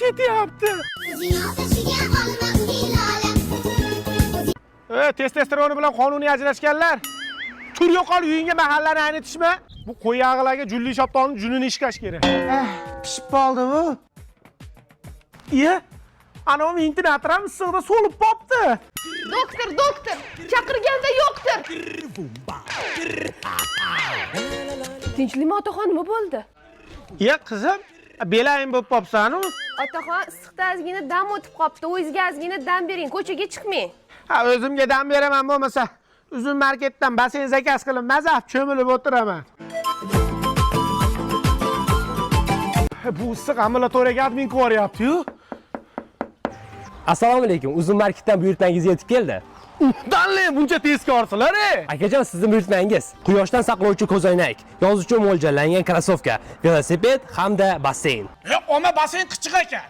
ketyapti. Testosteroni bilan qonuniy ajrashganlar. Tur yo'qol uyingga mahallani aynitishma. Bu qo'y yog'larga julli shoptonni junini ishkash kerak. Pishib qoldi bu. Iya, ana u ventilatorami issiqda so'lib qopti. Doktor, chaqirganda yo'qdir. Tinchlikmi otaxon, nima bo'ldi? Iya qizim, belayim bo'lib qopsan-ku. Otaxon, issiqda ozgina dam o'tib qopti. O'zingizga ozgina dam bering, ko'chaga chiqmang. Ha, o'zimga dam beraman bo'lmasa, uzun marketdan basen zakaz qilib mazaf cho'milib o'tiraman. Bu issiq ambulatoriyaga admin ko'ryapti-yu. Assalomu alaykum. Uzun marketdan buyurtmangiz yetib keldi. Danle buncha tezkorsilar, Akajon, sizning buyurtmangiz: quyoshdan saqlovchi ko'zoynak, yoz uchun mo'ljallangan krossovka, velosiped hamda basseyn. Oma basen qichiq ekan.